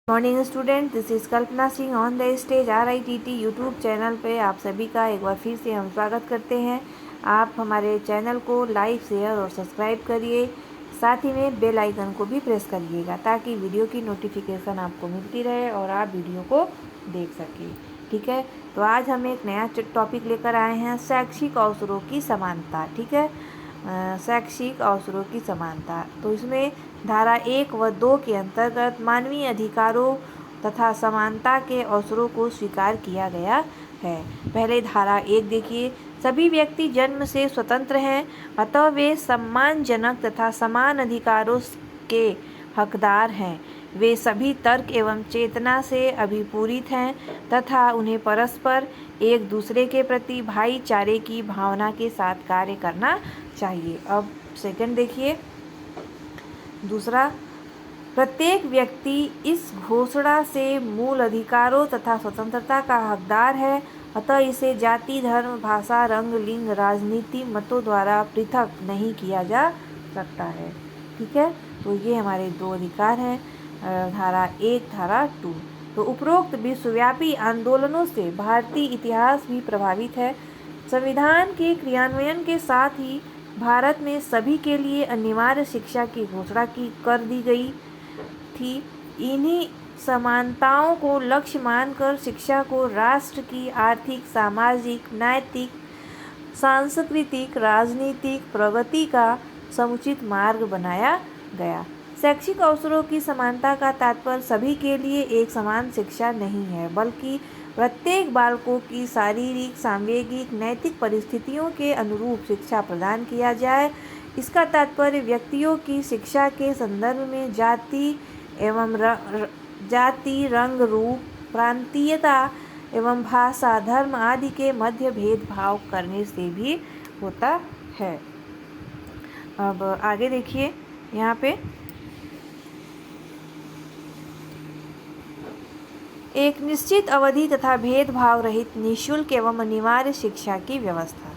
Morning student, this is Kalpana Singh on the stage RITT YouTube channel पे आप सभी का एक बार फिर से हम स्वागत करते हैं। आप हमारे चैनल को लाइक, शेयर और सब्सक्राइब करिए। साथ ही में बेल आइकन को भी प्रेस करिएगा ताकि वीडियो की नोटिफिकेशन आपको मिलती रहे और आप वीडियो को देख सकें। ठीक है, तो आज हम एक नया टॉपिक लेकर आए हैं, शैक्षिक अवसरों की समानता। ठीक है, शैक्षिक अवसरों की समानता। तो इसमें धारा 1 व 2 के अंतर्गत मानवीय अधिकारों तथा समानता के अवसरों को स्वीकार किया गया है। पहले धारा 1 देखिए, सभी व्यक्ति जन्म से स्वतंत्र हैं, अतः वे सम्मानजनक तथा समान अधिकारों के हकदार हैं। वे सभी तर्क एवं चेतना से अभिपूरित हैं तथा उन्हें परस्पर एक दूसरे के प्रति भाईचारे की भावना के साथ कार्य करना चाहिए। अब सेकंड देखिए, दूसरा, प्रत्येक व्यक्ति इस घोषणा से मूल अधिकारों तथा स्वतंत्रता का हकदार है, अतः इसे जाति, धर्म, भाषा, रंग, लिंग, राजनीति, मतों द्वारा पृथक नहीं किया जा सकता है। ठीक है, तो ये हमारे दो अधिकार हैं, धारा 1, धारा 2। तो उपरोक्त विश्वव्यापी आंदोलनों से भारतीय इतिहास भी प्रभावित है। संविधान के क्रियान्वयन के साथ ही भारत में सभी के लिए अनिवार्य शिक्षा की घोषणा कर दी गई थी। इन्हीं समानताओं को लक्ष्य मानकर शिक्षा को राष्ट्र की आर्थिक, सामाजिक, नैतिक, सांस्कृतिक, राजनीतिक प्रगति का समुचित मार्ग बनाया गया। शैक्षिक अवसरों की समानता का तात्पर्य सभी के लिए एक समान शिक्षा नहीं है, बल्कि प्रत्येक बालकों की शारीरिक, सांवेगिक, नैतिक परिस्थितियों के अनुरूप शिक्षा प्रदान किया जाए। इसका तात्पर्य व्यक्तियों की शिक्षा के संदर्भ में जाति, रंग, रूप, प्रांतीयता एवं भाषा, धर्म आदि के मध्य भेदभाव करने से भी होता है। अब आगे देखिए, यहाँ पे एक निश्चित अवधि तथा भेदभाव रहित निःशुल्क एवं अनिवार्य शिक्षा की व्यवस्था।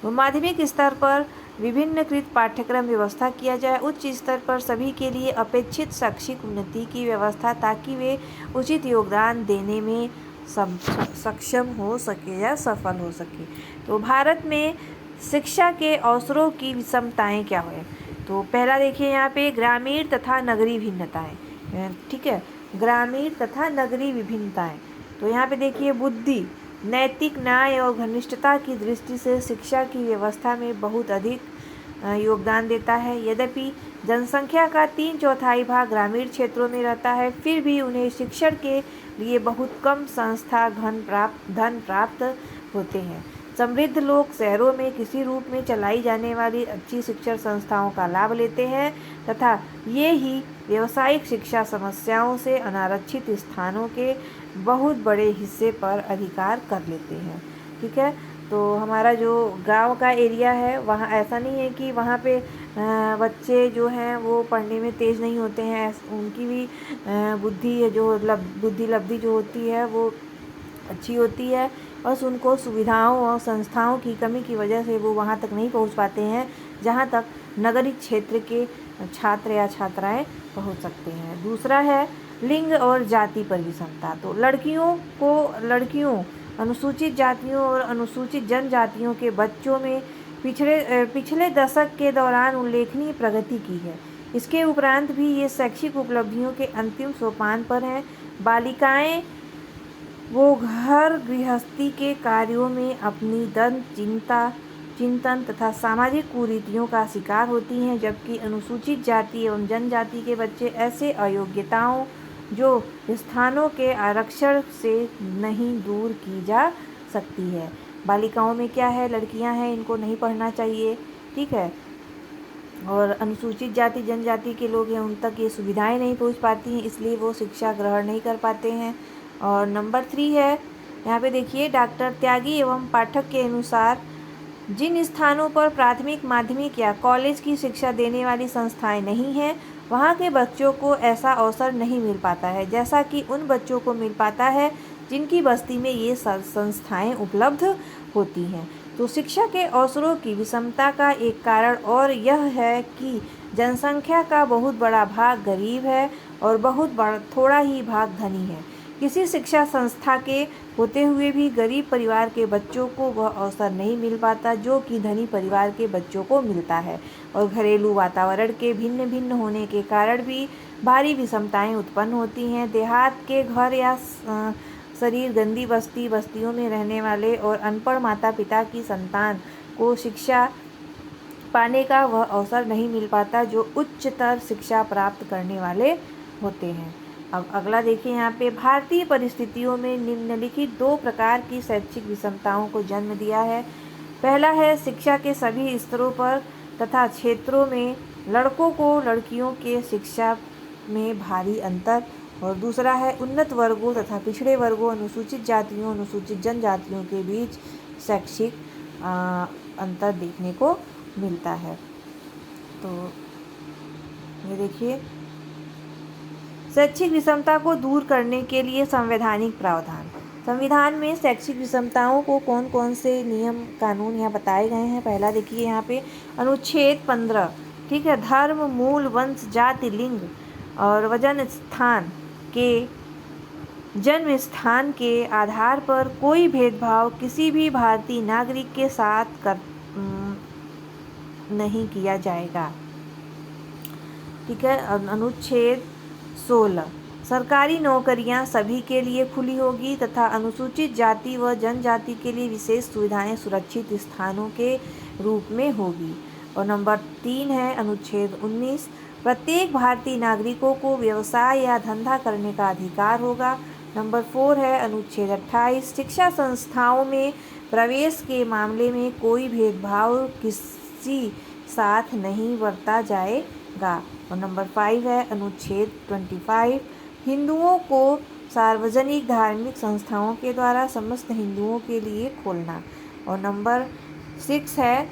तो माध्यमिक स्तर पर विभिन्नकृत पाठ्यक्रम व्यवस्था किया जाए। उच्च स्तर पर सभी के लिए अपेक्षित शैक्षिक उन्नति की व्यवस्था, ताकि वे उचित योगदान देने में सक्षम हो सके या सफल हो सके। तो भारत में शिक्षा के अवसरों की विषमताएं क्या है? तो पहला देखिए, यहाँ पे ग्रामीण तथा नगरीय भिन्नताएं। ठीक है, ग्रामीण तथा नगरीय विभिन्नताएं। तो यहाँ पे देखिए, बुद्धि, नैतिक, न्याय और घनिष्ठता की दृष्टि से शिक्षा की व्यवस्था में बहुत अधिक योगदान देता है। यद्यपि जनसंख्या का 3/4 भाग ग्रामीण क्षेत्रों में रहता है, फिर भी उन्हें शिक्षण के लिए बहुत कम संस्था धन प्राप्त होते हैं। समृद्ध लोग शहरों में किसी रूप में चलाई जाने वाली अच्छी शिक्षण संस्थाओं का लाभ लेते हैं तथा ये ही व्यावसायिक शिक्षा समस्याओं से अनारक्षित स्थानों के बहुत बड़े हिस्से पर अधिकार कर लेते हैं। ठीक है, तो हमारा जो गांव का एरिया है, वहाँ ऐसा नहीं है कि वहाँ पे बच्चे जो हैं वो पढ़ने में तेज़ नहीं होते हैं। उनकी भी बुद्धि लब्धि जो होती है वो अच्छी होती है, बस उनको सुविधाओं और संस्थाओं की कमी की वजह से वो वहाँ तक नहीं पहुँच पाते हैं जहाँ तक नगरीय क्षेत्र के छात्र या छात्राएं पहुँच सकते हैं। दूसरा है लिंग और जाति पर विषमता। तो लड़कियों, अनुसूचित जातियों और अनुसूचित जनजातियों के बच्चों में पिछले दशक के दौरान उल्लेखनीय प्रगति की है। इसके उपरांत भी ये शैक्षिक उपलब्धियों के अंतिम सोपान पर हैं। बालिकाएं वो घर गृहस्थी के कार्यों में अपनी चिंतन तथा सामाजिक कुरीतियों का शिकार होती हैं, जबकि अनुसूचित जाति एवं जनजाति के बच्चे ऐसे अयोग्यताओं जो स्थानों के आरक्षण से नहीं दूर की जा सकती है। बालिकाओं में क्या है, लड़कियां हैं, इनको नहीं पढ़ना चाहिए। ठीक है, और अनुसूचित जाति जनजाति के लोग हैं, उन तक ये सुविधाएं नहीं पहुंच पाती हैं, इसलिए वो शिक्षा ग्रहण नहीं कर पाते हैं। और नंबर 3 है, यहाँ पे देखिए, डॉक्टर त्यागी एवं पाठक के अनुसार जिन स्थानों पर प्राथमिक, माध्यमिक या कॉलेज की शिक्षा देने वाली संस्थाएं नहीं हैं, वहाँ के बच्चों को ऐसा अवसर नहीं मिल पाता है जैसा कि उन बच्चों को मिल पाता है जिनकी बस्ती में ये संस्थाएं उपलब्ध होती हैं। तो शिक्षा के अवसरों की विषमता का एक कारण और यह है कि जनसंख्या का बहुत बड़ा भाग गरीब है और बहुत बड़ा थोड़ा ही भाग धनी है। किसी शिक्षा संस्था के होते हुए भी गरीब परिवार के बच्चों को वह अवसर नहीं मिल पाता जो कि धनी परिवार के बच्चों को मिलता है। और घरेलू वातावरण के भिन्न भिन्न होने के कारण भी भारी विषमताएं उत्पन्न होती हैं। देहात के घर या शरीर गंदी बस्तियों में रहने वाले और अनपढ़ माता पिता की संतान को शिक्षा पाने का वह अवसर नहीं मिल पाता जो उच्चतर शिक्षा प्राप्त करने वाले होते हैं। अब अगला देखिए, यहाँ पे भारतीय परिस्थितियों में निम्नलिखित दो प्रकार की शैक्षिक विषमताओं को जन्म दिया है। पहला है शिक्षा के सभी स्तरों पर तथा क्षेत्रों में लड़कों को लड़कियों के शिक्षा में भारी अंतर, और दूसरा है उन्नत वर्गों तथा पिछड़े वर्गों, अनुसूचित जातियों, अनुसूचित जनजातियों के बीच शैक्षिक अंतर देखने को मिलता है। तो ये देखिए, शैक्षिक विषमता को दूर करने के लिए संवैधानिक प्रावधान। संविधान में शैक्षिक विषमताओं को कौन कौन से नियम कानून यहाँ बताए गए हैं। पहला देखिए यहाँ पे अनुच्छेद 15, ठीक है, धर्म, मूल, वंश, जाति, लिंग और जन्म स्थान के आधार पर कोई भेदभाव किसी भी भारतीय नागरिक के साथ नहीं किया जाएगा। ठीक है। अनुच्छेद 16, सरकारी नौकरियां सभी के लिए खुली होगी तथा अनुसूचित जाति व जनजाति के लिए विशेष सुविधाएं सुरक्षित स्थानों के रूप में होगी। और नंबर 3 है अनुच्छेद 19, प्रत्येक भारतीय नागरिकों को व्यवसाय या धंधा करने का अधिकार होगा। नंबर 4 है अनुच्छेद 28, शिक्षा संस्थाओं में प्रवेश के मामले में कोई भेदभाव किसी साथ नहीं बरता जाएगा। और नंबर 5 है अनुच्छेद 25, हिंदुओं को सार्वजनिक धार्मिक संस्थाओं के द्वारा समस्त हिंदुओं के लिए खोलना। और नंबर 6 है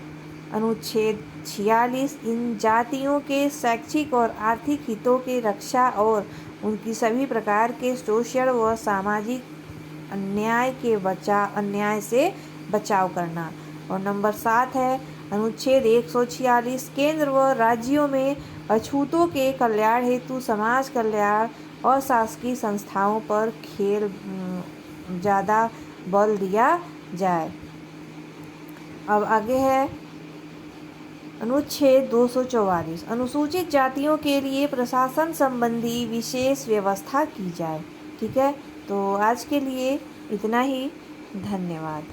अनुच्छेद 46, इन जातियों के शैक्षिक और आर्थिक हितों के रक्षा और उनकी सभी प्रकार के सोशल व सामाजिक अन्याय से बचाव करना। और नंबर 7 है अनुच्छेद 146, केंद्र व राज्यों में अछूतों के कल्याण हेतु समाज कल्याण और शासकीय संस्थाओं पर ज़्यादा बल दिया जाए। अब आगे है अनुच्छेद 244, अनुसूचित जातियों के लिए प्रशासन संबंधी विशेष व्यवस्था की जाए। ठीक है, तो आज के लिए इतना ही। धन्यवाद।